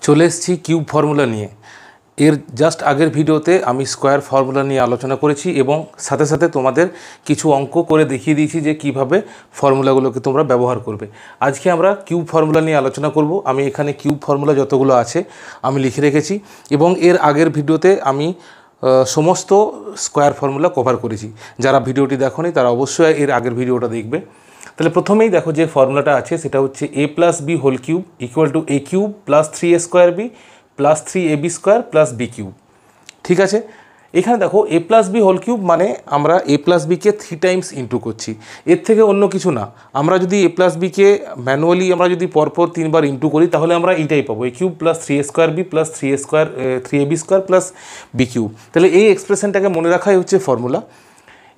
চলে এসেছি cube formula নিয়ে। এর জাস্ট আগের ভিডিওতে আমি স্কোয়ার ফর্মুলা নিয়ে আলোচনা করেছি এবং সাথে সাথে তোমাদের কিছু অঙ্ক করে দেখিয়ে দিয়েছি যে কিভাবে ফর্মুলাগুলোকে তোমরা ব্যবহার করবে। আজকে আমরা কিউব ফর্মুলা নিয়ে আলোচনা করব। আমি এখানে কিউব ফর্মুলা যতগুলো আছে আমি লিখে রেখেছি এবং এর আগের ভিডিওতে আমি সমস্ত স্কোয়ার ফর্মুলা কভার করেছি। যারা ভিডিওটি দেখোনি তারা অবশ্যই এর আগের ভিডিওটা দেখবে। তাহলে প্রথমেই দেখো যে ফর্মুলাটা আছে সেটা হচ্ছে a plus B whole cube equal to A cube plus 3a square B plus 3ab square plus B cube. ঠিক আছে, এখানে দেখো a plus B whole cube মানে আমরা a প্লাস বিকে 3 টাইমস ইন্টু করছি, এর থেকে অন্য কিছু না। আমরা যদি a প্লাস বিকে ম্যানুয়ালি আমরা যদি পরপর 3 বার ইন্টু করি তাহলে আমরা এইটাই পাবো, A cube plus 3a square B plus 3ab square plus B cube. তাহলে এই এক্সপ্রেশনটাকে মনে রাখাই হচ্ছে ফর্মুলা।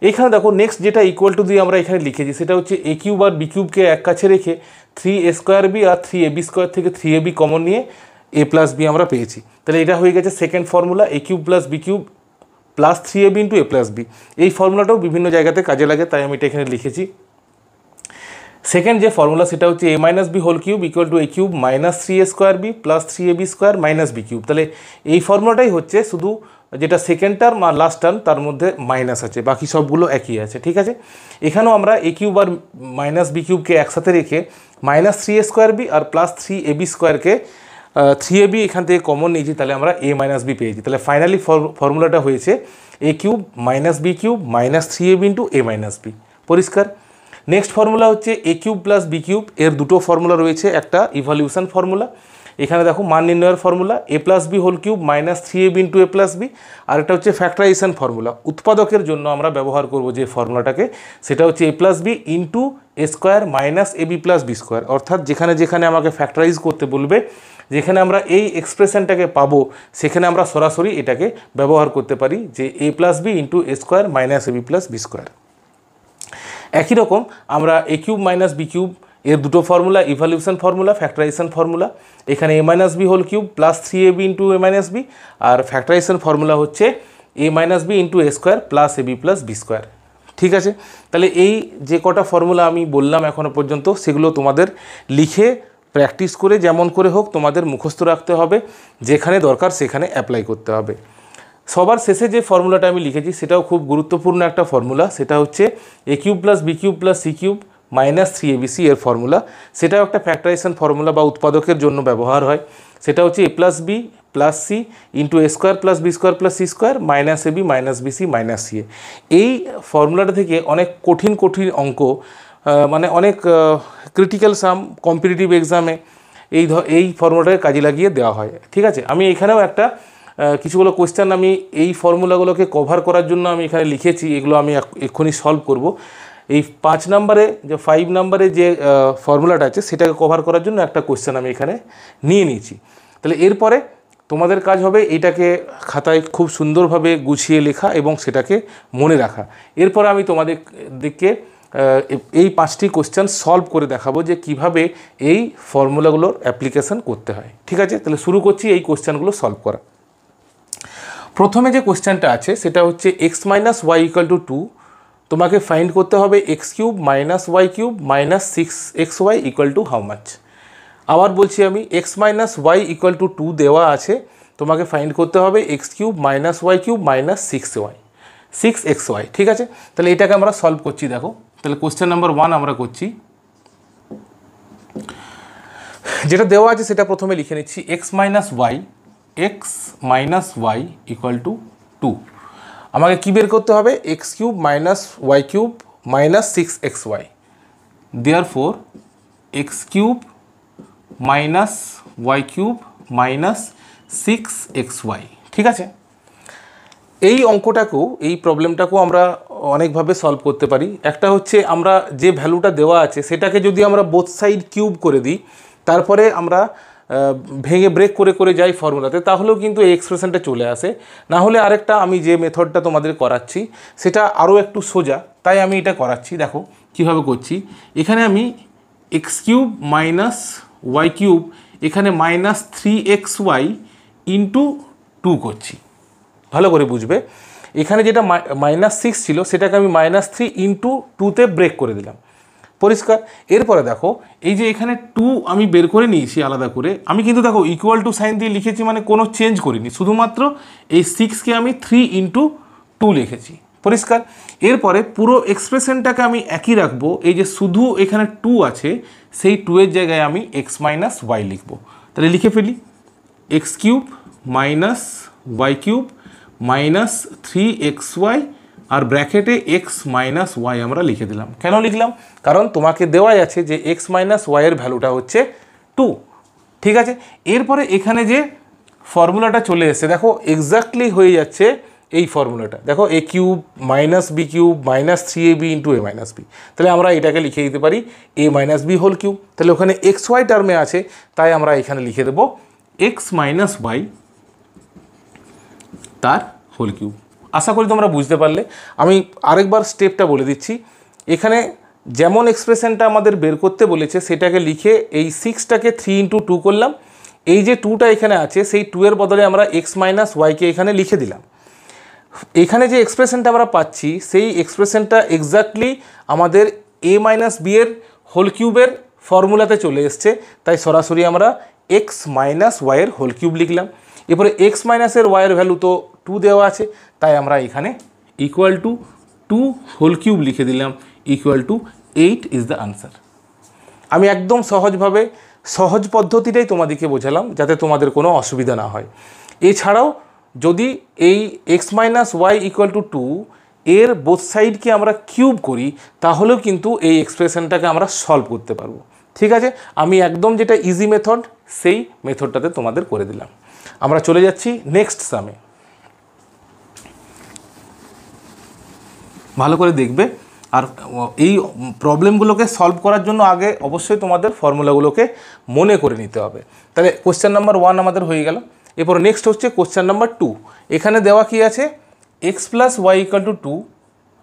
এখানে দেখো নেক্সট যেটা ইকুয়াল টু দিয়ে আমরা এখানে লিখেছি সেটা হচ্ছে এ কিউব আর বি কিউবকে এক কাছে রেখে 3a স্কোয়ার বি আর 3ab স্কোয়ার থেকে 3ab কমন নিয়ে a প্লাস বি আমরা পেয়েছি। তাহলে এটা হয়ে গেছে second formula, A cube plus B cube plus 3ab into A plus B. এই ফর্মুলাটাও বিভিন্ন জায়গাতে কাজে লাগে, তাই আমি এটা এখানে লিখেছি। সেকেন্ড যে ফর্মুলা সেটা হচ্ছে A minus B whole cube equal to A cube minus 3a square B plus 3ab square minus B cube. তাহলে এই ফর্মুলাটাই হচ্ছে, শুধু যেটা সেকেন্ড টার্ম আর লাস্ট টার্ম তার মধ্যে মাইনাস আছে, বাকি সবগুলো একই আছে। ঠিক আছে, এখানেও আমরা A cube R minus B কিউবকে একসাথে রেখে মাইনাস 3a স্কোয়ার বি আর প্লাস 3ab স্কোয়ারকে 3ab এখান থেকে কমন নিয়েছি, তাহলে আমরা a মাইনাস বি পেয়েছি। তাহলে ফাইনালি ফর্মুলাটা হয়েছে A cube minus B cube minus 3ab into a minus B. পরিষ্কার। নেক্সট ফর্মুলা হচ্ছে A cube plus B cube. এর দুটো ফর্মুলা রয়েছে, একটা ইভ্যালুয়েশন ফর্মুলা, এখানে দেখো মান নির্ণয়ের formula A plus B whole cube minus 3ab into A plus B, আর একটা হচ্ছে ফ্যাক্টরাইজেশন ফর্মুলা। উৎপাদকের জন্য আমরা ব্যবহার করব যে ফর্মুলাটাকে সেটা হচ্ছে A plus B into A square minus A B plus B square. অর্থাৎ যেখানে যেখানে আমাকে ফ্যাক্টরাইজ করতে বলবে, যেখানে আমরা এই এক্সপ্রেশনটাকে পাবো সেখানে আমরা সরাসরি এটাকে ব্যবহার করতে পারি যে A plus B into A square minus A B plus B square. একই রকম আমরা A cube minus B cube এর দুটো formula, evaluation formula, factorization formula. এখানে A minus B whole cube plus 3ab into A minus B, আর factorization formula হচ্ছে A minus B into A square plus A B plus B square. ঠিক আছে, তাহলে এই যে কটা ফর্মুলা আমি বললাম এখনও পর্যন্ত সেগুলো তোমাদের লিখে প্র্যাকটিস করে যেমন করে হোক তোমাদের মুখস্থ রাখতে হবে, যেখানে দরকার সেখানে অ্যাপ্লাই করতে হবে। সবার শেষে যে ফর্মুলাটা আমি লিখেছি সেটাও খুব গুরুত্বপূর্ণ একটা ফর্মুলা, সেটা হচ্ছে A cube plus B cube plus C cube minus 3abc এর ফর্মুলা। সেটাও একটা ফ্যাক্টরাইজেশন ফর্মুলা বা উৎপাদকের জন্য ব্যবহার হয়। সেটা হচ্ছে A plus B plus C into A square plus B square plus C square minus A B minus BC minus C A. এই ফর্মুলাটা থেকে অনেক কঠিন কঠিন অঙ্ক, মানে অনেক ক্রিটিক্যাল সাম কম্পিটিটিভ এক্সামে এই ফর্মুলাটাকে কাজে লাগিয়ে দেওয়া হয়। ঠিক আছে, আমি এখানেও একটা কিছুগুলো কোয়েশ্চেন আমি এই ফর্মুলাগুলোকে কভার করার জন্য আমি এখানে লিখেছি, এগুলো আমি এক্ষুনি সলভ করব। এই 5 নম্বরে যে 5 নম্বরে যে ফর্মুলাটা আছে সেটাকে কভার করার জন্য একটা কোয়েশ্চেন আমি এখানে নিয়ে নিয়েছি। তাহলে এরপরে তোমাদের কাজ হবে এটাকে খাতায় খুব সুন্দরভাবে গুছিয়ে লেখা এবং সেটাকে মনে রাখা। এরপরে আমি তোমাদেরকে এই 5টি কোয়েশ্চেন সলভ করে দেখাবো যে কিভাবে এই ফর্মুলাগুলোর অ্যাপ্লিকেশন করতে হয়। ঠিক আছে, তাহলে শুরু করছি এই কোয়েশ্চেনগুলো সলভ করা। প্রথমে যে কোয়েশ্চেনটা আছে সেটা হচ্ছে x minus y equal to 2, তোমাকে ফাইন্ড করতে হবে x cube minus y cube minus 6xy equal to how much. আবার বলছি আমি, x minus y equal to 2 দেওয়া আছে, তোমাকে ফাইন্ড করতে হবে x cube minus y cube minus 6xy। ঠিক আছে, তাহলে এটাকে আমরা সলভ করছি। দেখো, তাহলে কোয়েশ্চেন নাম্বার 1 আমরা করছি। যেটা দেওয়া আছে সেটা প্রথমে লিখে নিচ্ছি, x minus y equal to 2। আমাকে কী বের করতে হবে, x cube minus y cube minus 6xy। Therefore x cube minus y cube minus 6xy। ঠিক আছে, এই অঙ্কটাকেও, এই প্রবলেমটাকেও আমরা অনেকভাবে সলভ করতে পারি। একটা হচ্ছে আমরা যে ভ্যালুটা দেওয়া আছে সেটাকে যদি আমরা বোথ সাইড কিউব করে দিই, তারপরে আমরা ভেঙে ব্রেক করে করে যাই ফর্মুলাতে, তাহলেও কিন্তু এই এক্সপ্রেশনটা চলে আসে। না হলে আরেকটা আমি যে মেথডটা তোমাদের করাচ্ছি সেটা আরও একটু সোজা, তাই আমি এটা করাচ্ছি। দেখো কীভাবে করছি, এখানে আমি x cube minus y cube এখানে মাইনাস 3xy ইন্টু 2 করছি। ভালো করে বুঝবে, এখানে যেটা মাইনাস 6 ছিল সেটাকে আমি মাইনাস 3 ইন্টু 2তে ব্রেক করে দিলাম। পরিষ্কার। এরপরে দেখো এই যে এখানে 2 আমি বের করে নিয়েছি আলাদা করে, আমি কিন্তু দেখো ইকুয়াল টু সাইন দিয়ে লিখেছি, মানে কোনো চেঞ্জ করিনি, শুধুমাত্র এই 6কে আমি 3 ইন্টু 2 লিখেছি। পরিষ্কার। এরপরে পুরো এক্সপ্রেশনটাকে আমি একই রাখবো, এই যে শুধু এখানে 2 আছে সেই 2 এর জায়গায় আমি এক্স মাইনাস ওয়াই লিখবো। তাহলে লিখে ফেলি, x cube minus y cube minus 3xy আর ব্র্যাকেটে এক্স মাইনাস ওয়াই আমরা লিখে দিলাম। কেন লিখলাম? কারণ তোমাকে দেওয়াই আছে যে এক্স মাইনাস ওয়াইয়ের ভ্যালুটা হচ্ছে 2। ঠিক আছে। এরপরে এখানে যে ফর্মুলাটা চলে এসেছে দেখো এক্স্যাক্টলি হয়ে যাচ্ছে এই ফর্মুলাটা। দেখো A cube minus B cube minus 3ab into A minus B. তাহলে আমরা এটাকে লিখে দিতে পারি A minus B whole cube. তাহলে ওখানে এক্স ওয়াই টার্মে আছে, তাই আমরা এখানে লিখে দেবো এক্স মাইনাস ওয়াই তার হোল কিউব। আশা করি তোমরা বুঝতে পারলে। আমি আরেকবার স্টেপটা বলে দিচ্ছি। এখানে যেমন এক্সপ্রেশনটা আমাদের বের করতে বলেছে সেটাকে লিখে এই 6টাকে 3 ইন্টু 2 করলাম। এই যে 2টা এখানে আছে সেই 2 এর বদলে আমরা এক্স মাইনাস ওয়াইকে এখানে লিখে দিলাম। এখানে যে এক্সপ্রেশনটা আমরা পাচ্ছি সেই এক্সপ্রেশনটা এক্স্যাক্টলি আমাদের এ মাইনাস বি এর হোল কিউবের ফর্মুলাতে চলে এসছে, তাই সরাসরি আমরা এক্স মাইনাস ওয়াইয়ের হোল কিউব লিখলাম। এরপরে এক্স মাইনাসের ওয়াইয়ের ভ্যালু তো 2 দেওয়া আছে, তাই আমরা এখানে ইকুয়াল টু 2 হোল কিউব লিখে দিলাম, equal to 8 is the answer. আমি একদম সহজভাবে সহজ পদ্ধতিটাই তোমাদেরকে বোঝালাম যাতে তোমাদের কোনো অসুবিধা না হয়। এছাড়াও যদি এই x minus y equal to 2 এর বোথ সাইডকে আমরা কিউব করি তাহলেও কিন্তু এই এক্সপ্রেশনটাকে আমরা সলভ করতে পারবো। ঠিক আছে, আমি একদম যেটা ইজি মেথড সেই মেথডটাতে তোমাদের করে দিলাম। আমরা চলে যাচ্ছি নেক্সট সামে। ভালো করে দেখবে। আর এই প্রবলেমগুলোকে সলভ করার জন্য আগে অবশ্যই তোমাদের ফর্মুলাগুলোকে মনে করে নিতে হবে। তাহলে কোশ্চেন নাম্বার 1 আমাদের হয়ে গেল। এরপর নেক্সট হচ্ছে কোশ্চেন নাম্বার 2। এখানে দেওয়া কি আছে? X plus Y equal to 2,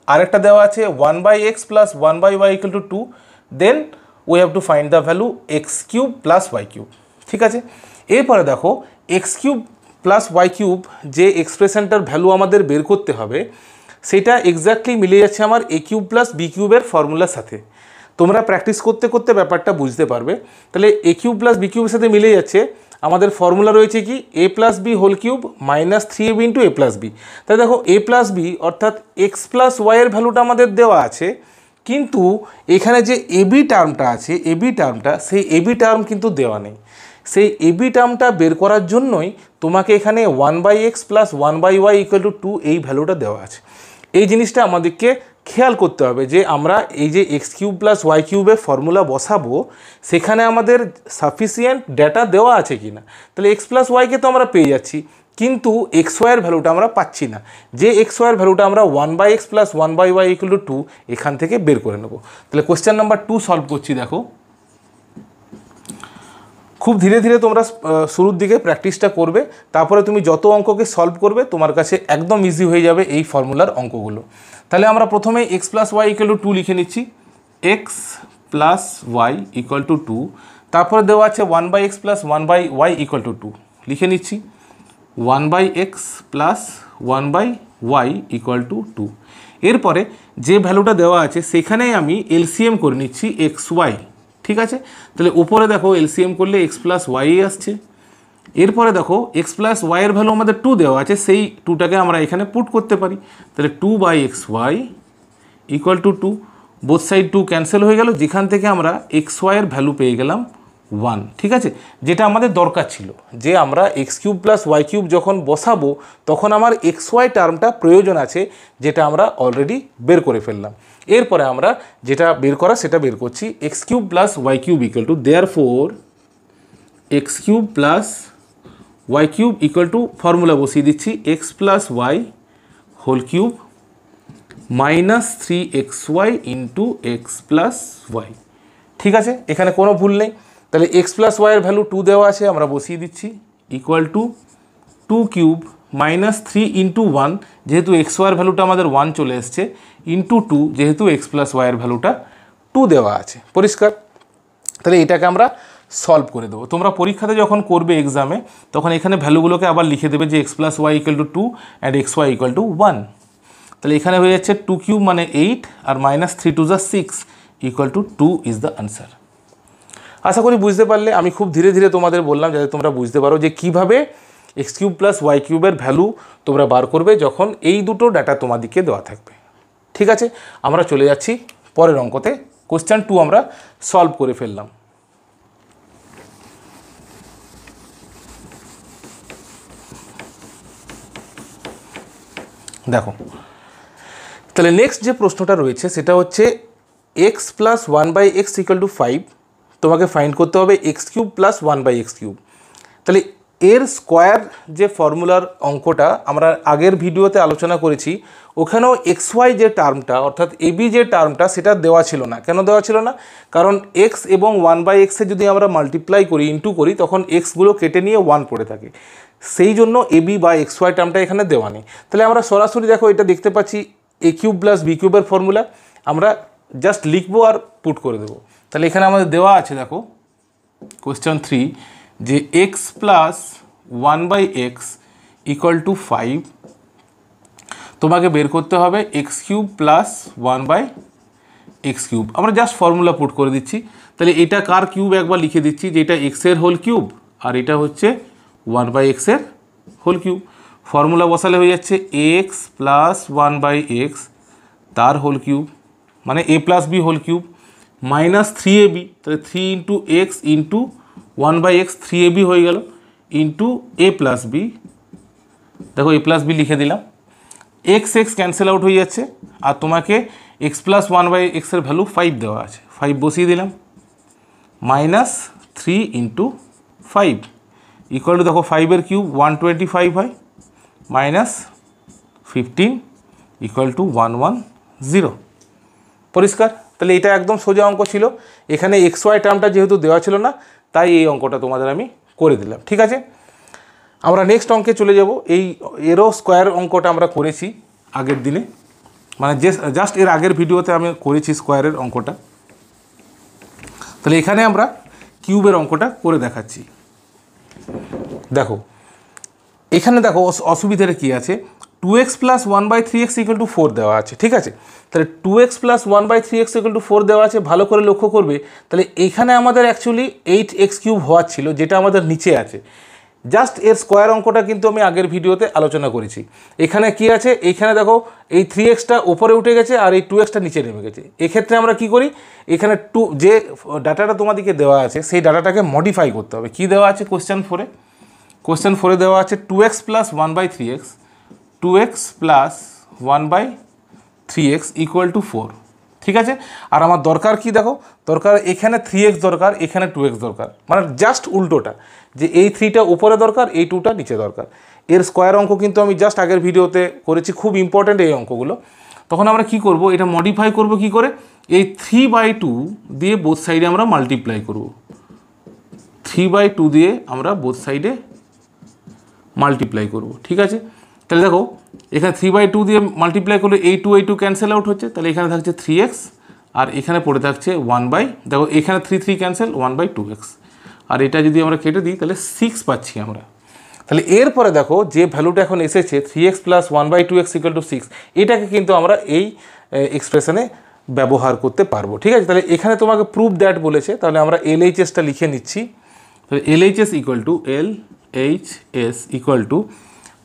আরেকটা দেওয়া আছে 1/x plus 1/y equal to 2, then we have to find the value x cube plus y cube. ঠিক আছে। এরপরে দেখো x cube plus y cube যে এক্সপ্রেশনটার ভ্যালু আমাদের বের করতে হবে সেটা এক্স্যাক্টলি মিলে যাচ্ছে আমার এ কিউব প্লাস বি কিউবের ফর্মুলার সাথে। তোমরা প্র্যাকটিস করতে করতে ব্যাপারটা বুঝতে পারবে। তাহলে এ কিউব প্লাস বি কিউবের সাথে মিলে যাচ্ছে আমাদের ফর্মুলা রয়েছে কি A plus B whole cube minus 3ab into A plus B. তাহলে দেখো এ প্লাস বি অর্থাৎ এক্স প্লাস ওয়াইয়ের ভ্যালুটা আমাদের দেওয়া আছে, কিন্তু এখানে যে এবি টার্মটা আছে এবি টার্মটা সেই এবি টার্ম কিন্তু দেওয়া নেই। সেই এবি টার্মটা বের করার জন্যই তোমাকে এখানে 1/x plus 1/y equal to 2 এই ভ্যালুটা দেওয়া আছে। এই জিনিসটা আমাদেরকে খেয়াল করতে হবে যে আমরা এই যে এক্স কিউব প্লাস ওয়াই কিউবের ফর্মুলা বসাবো সেখানে আমাদের সাফিসিয়েন্ট ডেটা দেওয়া আছে কি না। তাহলে এক্স প্লাস ওয়াইকে তো আমরা পেয়ে যাচ্ছি, কিন্তু এক্স ওয়াইয়ের ভ্যালুটা আমরা পাচ্ছি না। যে এক্স ওয়াইয়ের ভ্যালুটা আমরা 1/x plus 1/y equal to 2 এখান থেকে বের করে নেব। তাহলে কোশ্চেন নাম্বার 2 সলভ করছি। দেখো খুব ধীরে ধীরে তোমরা শুরুর দিকে প্র্যাকটিসটা করবে, তারপরে তুমি যত অঙ্ককে সলভ করবে তোমার কাছে একদম ইজি হয়ে যাবে এই ফর্মুলার অঙ্কগুলো। তাহলে আমরা প্রথমে x plus Y equal to 2 লিখে নিচ্ছি, x plus Y equal to 2, তারপরে দেওয়া আছে 1/x plus 1/y equal to 2 লিখে নিচ্ছি, 1/x plus 1/y equal to 2। এরপরে যে ভ্যালুটা দেওয়া আছে সেখানেই আমি এলসিএম করে নিচ্ছি এক্স ওয়াই। ঠিক আছে। তাহলে উপরে দেখো এলসিএম করলে এক্স প্লাস ওয়াই আসছে। এরপরে দেখো এক্স প্লাস ওয়াইয়ের ভ্যালু আমাদের 2 দেওয়া আছে, সেই 2টাকে আমরা এখানে পুট করতে পারি। তাহলে 2/xy equal to 2, both side 2 cancel হয়ে গেল, যেখান থেকে আমরা এক্স ওয়াইয়ের ভ্যালু পেয়ে গেলাম 1। ঠিক আছে, যেটা আমাদের দরকার ছিল যে আমরা x cube plus y cube যখন বসাবো তখন আমার এক্স ওয়াই টার্মটা প্রয়োজন আছে, যেটা আমরা অলরেডি বের করে ফেললাম। এরপরে আমরা যেটা বের করা সেটা বের করছি, x cube plus y cube equal to therefore x cube plus y cube equal to formula বসিয়ে দিচ্ছি x plus y whole cube minus 3xy into x plus y. ঠিক আছে, এখানে কোনো ভুল নেই। তাহলে এক্স প্লাস ওয়াইয়ের ভ্যালু 2 দেওয়া আছে, আমরা বসিয়ে দিচ্ছি equal to 2 cube minus 3 into 1, যেহেতু এক্স ওয়াইয়ের ভ্যালুটা আমাদের 1 চলে এসছে, ইন্টু 2 যেহেতু এক্স প্লাস ওয়াইয়ের ভ্যালুটা 2 দেওয়া আছে। পরিষ্কার। তাহলে এটাকে আমরা সলভ করে দেবো। তোমরা পরীক্ষাতে যখন করবে এক্সামে তখন এখানে ভ্যালুগুলোকে আবার লিখে দেবে যে X plus Y equal to 2 and X Y equal to 1। তাহলে এখানে হয়ে যাচ্ছে 2 কিউব মানে 8 আর minus 3 2 6, equal to 2 is the answer. আশা করি বুঝতে পারলে। আমি খুব ধীরে ধীরে তোমাদের বললাম যাতে তোমরা বুঝতে পারো যে কীভাবে এক্স কিউব প্লাস ওয়াই কিউবের ভ্যালু তোমরা বার করবে যখন এই দুটো ডাটা তোমাদেরকে দেওয়া থাকবে। ঠিক আছে, আমরা চলে যাচ্ছি পরের অঙ্কতে। কোশ্চেন 2 আমরা সলভ করে ফেললাম। দেখো, তাহলে নেক্সট যে প্রশ্নটা রয়েছে সেটা হচ্ছে x plus 1/x equal to 5, তোমাকে ফাইন্ড করতে হবে x cube plus 1/x cube. তাহলে এর স্কোয়ার যে ফর্মুলার অঙ্কটা আমরা আগের ভিডিওতে আলোচনা করেছি, ওখানেও এক্স ওয়াই যে টার্মটা অর্থাৎ এবি যে টার্মটা সেটা দেওয়া ছিল না। কেন দেওয়া ছিল না? কারণ এক্স এবং 1/xে যদি আমরা মাল্টিপ্লাই করি, ইন্টু করি, তখন এক্সগুলো কেটে নিয়ে 1 পড়ে থাকে। সেই জন্য এবি বা এক্স ওয়াই টার্মটা এখানে দেওয়া নেই। তাহলে আমরা সরাসরি দেখো এটা দেখতে পাচ্ছি এ কিউব প্লাস বি কিউবের ফর্মুলা, আমরা জাস্ট লিখবো আর পুট করে দেবো। তাহলে এখানে আমাদের দেওয়া আছে, দেখো কোয়েশ্চেন 3, যে X plus 1/x equal to 5, তোমাকে বের করতে হবে x cube plus 1/x cube. আমরা জাস্ট ফর্মুলা পুট করে দিচ্ছি। তাহলে এটা কার কিউব একবার লিখে দিচ্ছি, যে এটা এক্সের হোল কিউব আর এটা হচ্ছে 1/x-এর হোল কিউব। ফর্মুলা বসালে হয়ে যাচ্ছে এক্স প্লাস 1/x তার হোল কিউব, মানে A plus B whole cube, minus 3ab, তাহলে 3 into x into 1/x 3ab হয়ে গেল, ইন্টু এ প্লাস বি, দেখো এ প্লাস বি লিখে দিলাম। এক্স এক্স ক্যান্সেল আউট হয়ে যাচ্ছে, আর তোমাকে এক্স প্লাস 1/x-এর ভ্যালু 5 দেওয়া আছে, 5 বসিয়ে দিলাম, মাইনাস 3 ইন্টু 5 ইকুয়াল টু, দেখো 5-এর কিউব 125 হয়, মাইনাস 15 ইকুয়াল টু 110। পরিষ্কার? তাহলে এটা একদম সোজা অঙ্ক ছিল। এখানে এক্স ওয়াই টার্মটা যেহেতু দেওয়া ছিল না, তাই এই অঙ্কটা তোমাদের আমি করে দিলাম। ঠিক আছে, আমরা নেক্সট অঙ্কে চলে যাব। এরও স্কোয়ার অঙ্কটা আমরা করেছি আগের দিনে, মানে জাস্ট এর আগের ভিডিওতে আমি করেছি স্কোয়ারের অঙ্কটা। তাহলে এখানে আমরা কিউবের অঙ্কটা করে দেখাচ্ছি। দেখো এখানে দেখো অসুবিধাটা কী আছে, 2x plus 1/3x equal to 4 দেওয়া আছে। ঠিক আছে, তাহলে 2x plus 1/3x equal to 4 দেওয়া আছে, ভালো করে লক্ষ্য করবে। তাহলে এখানে আমাদের অ্যাকচুয়ালি 8x কিউব হওয়ার ছিল, যেটা আমাদের নিচে আছে। জাস্ট এর স্কোয়ার অঙ্কটা কিন্তু আমি আগের ভিডিওতে আলোচনা করেছি। এখানে কি আছে, এইখানে দেখো এই 3xটা ওপরে উঠে গেছে আর এই 2xটা নিচে নেমে গেছে। এক্ষেত্রে আমরা কি করি, এখানে যে ডাটাটা তোমাদেরকে দেওয়া আছে সেই ডাটাটাকে মডিফাই করতে হবে। কি দেওয়া আছে কোশ্চেন 4-এ? কোশ্চেন 4-এ দেওয়া আছে 2x plus 1/3x, 2x plus 1/3x equal to 4। ঠিক আছে, আর আমার দরকার কি, দেখো দরকার এখানে 3x দরকার, এখানে 2x দরকার, মানে জাস্ট উল্টোটা, যে এই 3টা উপরে দরকার, এই 2টা নিচে দরকার। এর স্কোয়ার অঙ্ক কিন্তু আমি জাস্ট আগের ভিডিওতে করেছি, খুব ইম্পর্ট্যান্ট এই অঙ্কগুলো। তখন আমরা কি করব, এটা মডিফাই করব কি করে, এই 3/2 দিয়ে বোথ সাইডে আমরা মাল্টিপ্লাই করব। 3/2 দিয়ে আমরা বোথ সাইডে মাল্টিপ্লাই করব। ঠিক আছে, তাহলে দেখো এখানে 3/2 দিয়ে মাল্টিপ্লাই করলে এই 2 ক্যান্সেল আউট হচ্ছে, তাহলে এখানে থাকছে 3x আর এখানে পড়ে থাকছে 1/, দেখো এখানে 3 ক্যান্সেল, 1/2x, আর এটা যদি আমরা কেটে দিই তাহলে 6 পাচ্ছি আমরা। তাহলে এরপরে দেখো যে ভ্যালুটা এখন এসেছে 3x plus 1/2x equal to 6, এটাকে কিন্তু আমরা এই এক্সপ্রেশনে ব্যবহার করতে পারবো। ঠিক আছে, তাহলে এখানে তোমাকে প্রুফ দ্যাট বলেছে, তাহলে আমরা LHSটা লিখে নিচ্ছি। তাহলে LHS equal to LHS equal to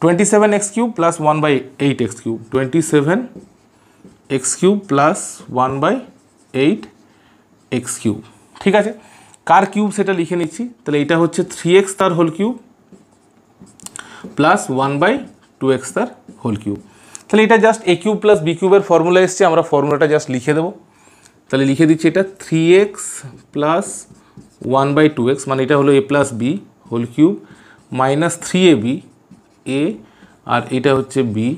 27x cube plus 1/8x cube, 27x cube plus 1/8x cube. ঠিক আছে, কার কিউব সেটা লিখে নিচ্ছি। তাহলে এটা হচ্ছে 3x তার হোল কিউব প্লাস 1/2x তার হোল কিউব। তাহলে এটা just A cube plus B কিউবের ফর্মুলা এসছে, আমরা ফর্মুলাটা জাস্ট লিখে দেবো। তাহলে লিখে দিচ্ছি এটা 3x প্লাস 1/2x, মানে এটা হলো a plus B whole cube, minus 3ab A, আর এটা হচ্ছে বি,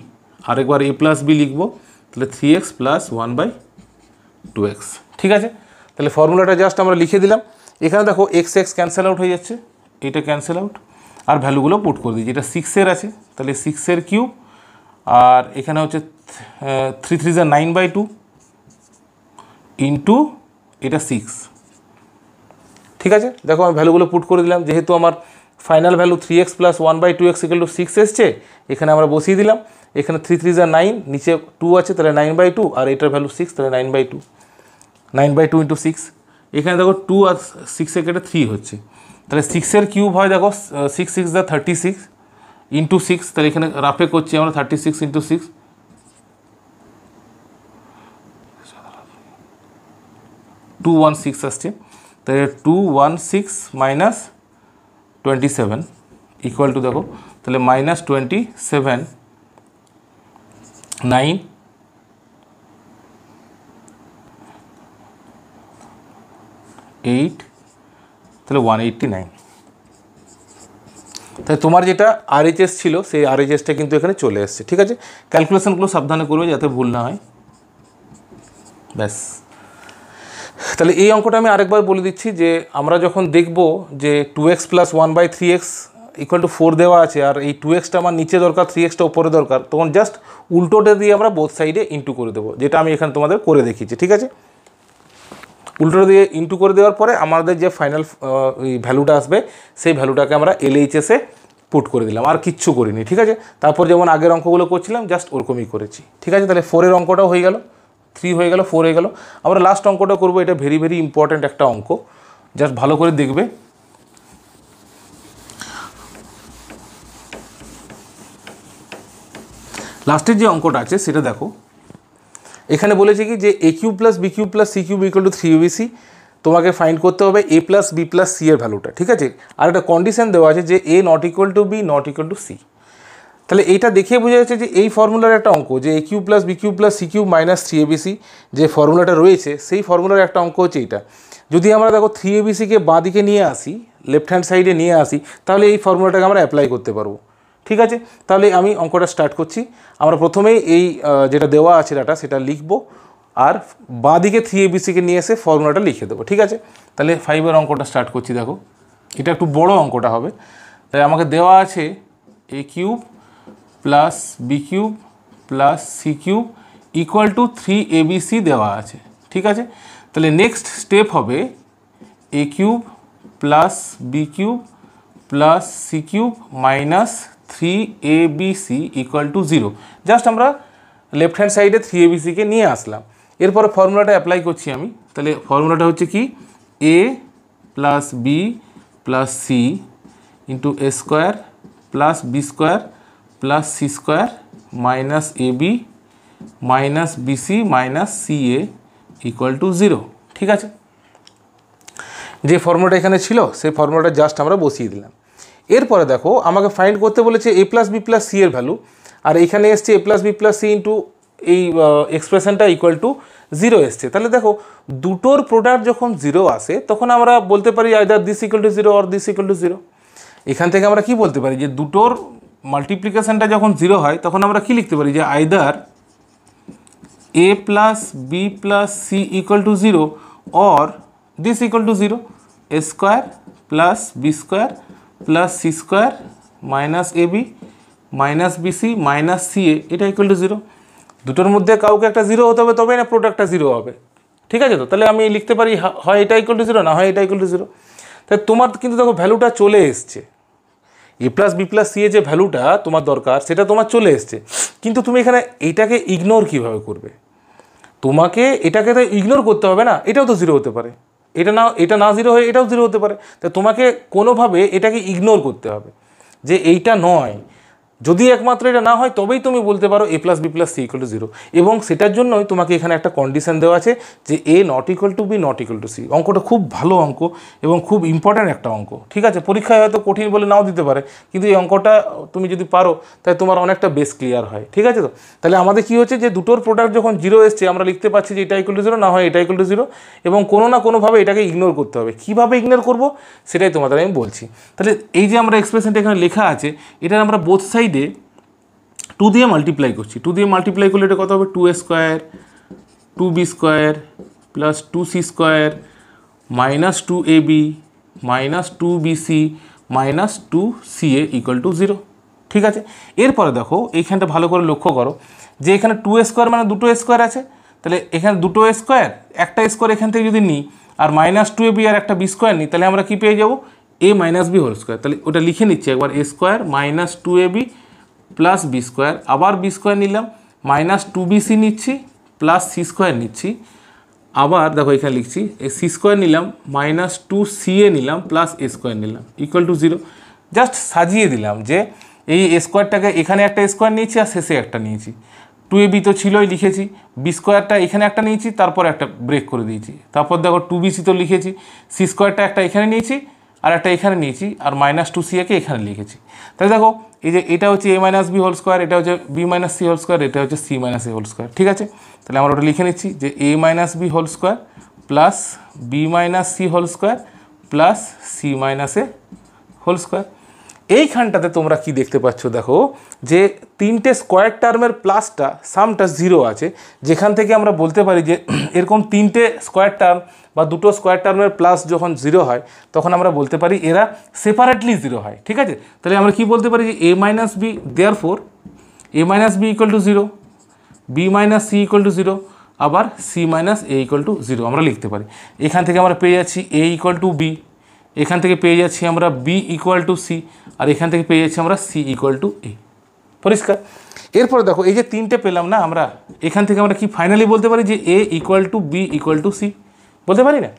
আরেকবার a প্লাস বি লিখবো, তাহলে 3x প্লাস 1/2x। ঠিক আছে, তাহলে ফর্মুলাটা জাস্ট আমরা লিখে দিলাম। এখানে দেখো x ক্যান্সেল আউট হয়ে যাচ্ছে, এটা ক্যান্সেল আউট, আর ভ্যালুগুলো পুট করে দিই। যেটা 6-এর আছে, তাহলে 6-এর কিউব, আর এখানে হচ্ছে 3 3 9/2 ইন্টু এটা 6। ঠিক আছে, দেখো আমি ভ্যালুগুলো পুট করে দিলাম। যেহেতু আমার final value 3x plus 1/2x equal to 6 এসছে, এখানে আমরা বসিয়ে দিলাম। এখানে 3 3 9, নিচে 2 আছে, তাহলে 9/2, আর এটার ভ্যালু 6, তাহলে 9/2 × 6, এখানে দেখো 2 আর 6 কেটে 3 হচ্ছে, তাহলে 6-এর কিউব হয় দেখো 6 6 দা 36 × 6, তাহলে এখানে রাফে করছি আমরা 36 × 6, 216 আসছে, তাহলে 216 মাইনাস 27 ইকুয়াল টু দেখো তাহলে -27 9 8 তাহলে 189। তাই তোমার যেটা RHS ছিল সেই RHSটা কিন্তু এখানে চলে এসছে। ঠিক আছে, ক্যালকুলেশনগুলো সাবধানে করবে যাতে ভুল না হয়, ব্যাস। তাহলে এই অঙ্কটা আমি আরেকবার বলে দিচ্ছি যে আমরা যখন দেখব যে 2x + 1/3x = 4 দেওয়া আছে আর এই 2xটা আমার নিচে দরকার, 3xটা উপরে দরকার, তখন জাস্ট উল্টোটা দিয়ে আমরা বোথ সাইডে ইন্টু করে দেবো, যেটা আমি এখানে তোমাদের করে দেখিয়েছি। ঠিক আছে, উল্টোটা দিয়ে ইন্টু করে দেওয়ার পরে আমাদের যে ফাইনাল ভ্যালুটা আসবে সেই ভ্যালুটাকে আমরা LHS-এ পুট করে দিলাম, আর কিচ্ছু করিনি। ঠিক আছে, তারপর যেমন আগের অঙ্কগুলো করছিলাম জাস্ট ওরকমই করেছি। ঠিক আছে, তাহলে 4-এর অঙ্কটাও হয়ে গেল, 3 হয়ে গেল, 4 হয়ে গেল। আমরা লাস্ট অঙ্কটা করবো, এটা ভেরি ভেরি ইম্পর্ট্যান্ট একটা অঙ্ক, জাস্ট ভালো করে দেখবে। লাস্টের যে অঙ্কটা আছে সেটা দেখো, এখানে বলেছে কি যে a³ + b³ + c³ = 3abc, তোমাকে ফাইন্ড করতে হবে a + b + c এর ভ্যালুটা। ঠিক আছে, আর একটা কন্ডিশন দেওয়া আছে যে a ≠ b ≠ c। তাহলে এইটা দেখে বোঝা যাচ্ছে যে এই ফর্মুলার একটা অঙ্ক, যে a³ + b³ + c³ - 3abc যে ফর্মুলাটা রয়েছে সেই ফর্মুলার একটা অঙ্ক হচ্ছে এইটা। যদি আমরা দেখো 3abc-কে বাঁ দিকে নিয়ে আসি, লেফট হ্যান্ড সাইডে নিয়ে আসি, তাহলে এই ফর্মুলাটাকে আমরা অ্যাপ্লাই করতে পারবো। ঠিক আছে, তাহলে আমি অঙ্কটা স্টার্ট করছি। আমরা প্রথমেই এই যেটা দেওয়া আছে ডাটা সেটা লিখব আর বাঁ দিকে 3abc-কে নিয়ে এসে ফর্মুলাটা লিখে দেবো। ঠিক আছে, তাহলে 5-এর অঙ্কটা স্টার্ট করছি। দেখো এটা একটু বড় অঙ্কটা হবে, তাই আমাকে দেওয়া আছে a³ + b³ + c³ = 3abc দেওয়া আছে। ঠিক আছে, তাহলে নেক্সট স্টেপ হবে a³ + b³ + c³ - 3abc = 0। Just আমরা লেফট হ্যান্ড সাইডে 3abc-কে নিয়ে আসলাম, এরপরে ফর্মুলাটা অ্যাপ্লাই করছি আমি। তাহলে ফর্মুলাটা হচ্ছে কি a + b + c × a² + b² + c² - ab - bc - ca = 0। ঠিক আছে, যে ফর্মুলাটা এখানে ছিল সেই ফর্মুলাটা জাস্ট আমরা বসিয়ে দিলাম। এরপরে দেখো আমাকে ফাইন্ড করতে বলেছে a + b + c এর ভ্যালু, আর এইখানে এসছে a + b + c ইন্টু এই এক্সপ্রেশনটা = 0 এসছে। তাহলে দেখো দুটোর প্রোডাক্ট যখন 0 আসে তখন আমরা বলতে পারি আইদার দিস = 0 অর দিস = 0। এখান থেকে আমরা কি বলতে পারি যে দুটোর মাল্টিপ্লিকেশনটা যখন 0 হয় তখন আমরা কি লিখতে পারি যে either a + b + c = 0 or this = 0, a² + b² + c² - ab - bc - ca এটা = 0। দুটোর মধ্যে কাউকে একটা 0 হতে হবে, তবে না প্রোডাক্টটা 0 হবে। ঠিক আছে, তো তাহলে আমি লিখতে পারি হয় এটা = 0 না হয় এটা = 0। তাই তোমার কিন্তু দেখো ভ্যালুটা চলে এসছে, a + b + c এর যে ভ্যালুটা তোমার দরকার সেটা তোমার চলে এসছে, কিন্তু তুমি এখানে এইটাকে ইগনোর কীভাবে করবে? তোমাকে এটাকে তো ইগনোর করতে হবে না, এটাও তো 0 হতে পারে, এটা না 0 হয়ে এটাও 0 হতে পারে। তাই তোমাকে কোনোভাবে এটাকে ইগনোর করতে হবে যে এইটা নয়। যদি একমাত্র এটা না হয় তবেই তুমি বলতে পারো a + b + c = 0, এবং সেটার জন্যই তোমাকে এখানে একটা কন্ডিশন দেওয়া আছে যে a ≠ b ≠ c। অঙ্কটা খুব ভালো অঙ্ক এবং খুব ইম্পর্ট্যান্ট একটা অঙ্ক। ঠিক আছে, পরীক্ষায় হয়তো কঠিন বলে নাও দিতে পারে, কিন্তু এই অঙ্কটা তুমি যদি পারো তাই তোমার অনেকটা বেস ক্লিয়ার হয়। ঠিক আছে, তো তাহলে আমাদের কি হচ্ছে যে দুটোর প্রোডাক্ট যখন 0 এসছে আমরা লিখতে পারছি যে এটা = 0 না হয় এটা = 0, এবং কোনো না কোনোভাবে এটাকে ইগনোর করতে হবে। কীভাবে ইগনোর করব সেটাই তোমাদের আমি বলছি। তাহলে এই যে আমরা এক্সপ্রেশনটা এখানে লেখা আছে, এটা আমরা বোথ সাইডে 2 দিয়ে মাল্টিপ্লাই করছি। 2 দিয়ে মাল্টিপ্লাই করলে এটা কত হবে? 2a² + 2b² + 2c² - 2ab - 2bc - 2ca = 0। ঠিক আছে, এরপরে দেখো এইখানটা ভালো করে লক্ষ্য করো যে এখানে 2a² মানে দুটো স্কোয়ার আছে, তাহলে এখানে দুটো স্কোয়ার, একটা স্কোয়ার এখান থেকে যদি নিই আর -2ab আর একটা b² নিই, তাহলে আমরা কি পেয়ে যাব? a - b²। তাহলে ওটা লিখে নিচ্ছি একবার, a² - 2ab + b², আবার b² নিলাম, -2bc নিচ্ছি + c² নিচ্ছি, আবার দেখো এখানে লিখছি সি স্কোয়ার নিলাম মাইনাস 2ca নিলাম প্লাস এ স্কোয়ার নিলাম ইকুয়াল টু 0। জাস্ট সাজিয়ে দিলাম যে এই এ স্কোয়ারটাকে এখানে একটা স্কোয়ার নিয়েছি আর শেষে একটা নিয়েছি, 2ab তো ছিলই লিখেছি, বি স্কোয়ারটা এখানে একটা নিয়েছি তারপর একটা ব্রেক করে দিয়েছি, তারপর দেখো 2bc তো লিখেছি, সি স্কোয়ারটা একটা এখানে নিয়েছি আর একটা এখানে নিয়েছি আর মাইনাস 2ca-কে এখানে লিখেছি। তাহলে দেখো এই যে এটা হচ্ছে a minus B whole square, এটা হচ্ছে B minus C whole square, এটা হচ্ছে C minus A whole square. ঠিক আছে, তাহলে আমরা ওটা লিখে নিচ্ছি যে a minus B whole square plus B minus C whole square plus C minus A whole square. এইখানটাতে তোমরা কি দেখতে পাচ্ছ, দেখো যে তিনটে স্কোয়ার টার্মের প্লাসটা সামটা 0 আছে, যেখান থেকে আমরা বলতে পারি যে এরকম তিনটে স্কোয়ার টার্ম বা দুটো স্কোয়ার টার্মের প্লাস যখন 0 হয় তখন আমরা বলতে পারি এরা সেপারেটলি 0 হয়। ঠিক আছে, তাহলে আমরা কি বলতে পারি যে a minus B, therefore a minus B equal to 0, B minus C equal to 0, আবার C minus A equal to 0 আমরা লিখতে পারি। এখান থেকে আমরা পেয়ে যাচ্ছি a ইকুয়াল টু বি, এখান থেকে পেয়ে যাচ্ছি আমরা বি ইকুয়াল টু সি, আর এখান থেকে পেয়ে যাচ্ছি আমরা সি ইকুয়াল টু এ। পরিষ্কার? এরপরে দেখো এই যে তিনটে পেলাম না আমরা, এখান থেকে আমরা কি ফাইনালি বলতে পারি যে A equal to B equal to C, বলতে পারি না?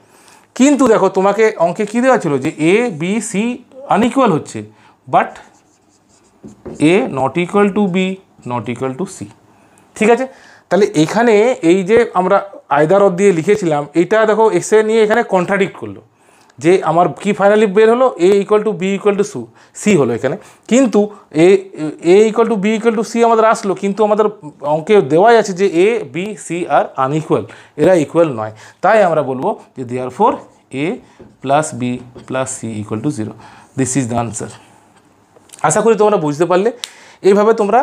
কিন্তু দেখো তোমাকে অঙ্কে কী দেওয়া ছিল যে এ বি সি আনইকুয়াল হচ্ছে, but A not equal to B not equal to C. ঠিক আছে, তাহলে এখানে এই যে আমরা আয়দার অর দিয়ে লিখেছিলাম, এইটা দেখো এসে নিয়ে এখানে কন্ট্রাডিক্ট করলো যে আমার কি ফাইনালি বের হলো A equal to B equal to C হলো এখানে, কিন্তু A equal to B equal to C আমাদের আসলো, কিন্তু আমাদের অঙ্কে দেওয়াই আছে যে এ বি সি আর আনইকুয়াল, এরা ইকুয়াল নয়। তাই আমরা বলবো যে therefore A plus B plus C equal to 0, this is the answer. আশা করি তোমরা বুঝতে পারলে। এইভাবে তোমরা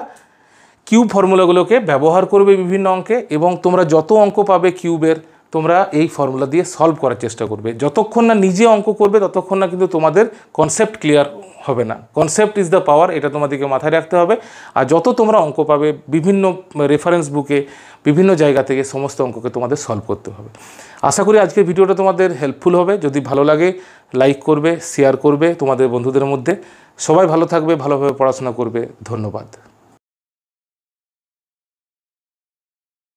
কিউব ফর্মুলাগুলোকে ব্যবহার করবে বিভিন্ন অঙ্কে, এবং তোমরা যত অঙ্ক পাবে কিউবের তোমরা এই ফর্মুলা দিয়ে সলভ করার চেষ্টা করবে। যতক্ষণ না নিজে অঙ্ক করবে ততক্ষণ না কিন্তু তোমাদের কনসেপ্ট ক্লিয়ার হবে না। কনসেপ্ট ইজ দ্য পাওয়ার, এটা তোমাদেরকে মাথায় রাখতে হবে। আর যত তোমরা অঙ্ক পাবে বিভিন্ন রেফারেন্স বুকে বিভিন্ন জায়গা থেকে সমস্ত অঙ্ককে তোমাদের সলভ করতে হবে। আশা করি আজকের ভিডিওটা তোমাদের হেল্পফুল হবে। যদি ভালো লাগে লাইক করবে, শেয়ার করবে তোমাদের বন্ধুদের মধ্যে। সবাই ভালো থাকবে, ভালোভাবে পড়াশোনা করবে। ধন্যবাদ।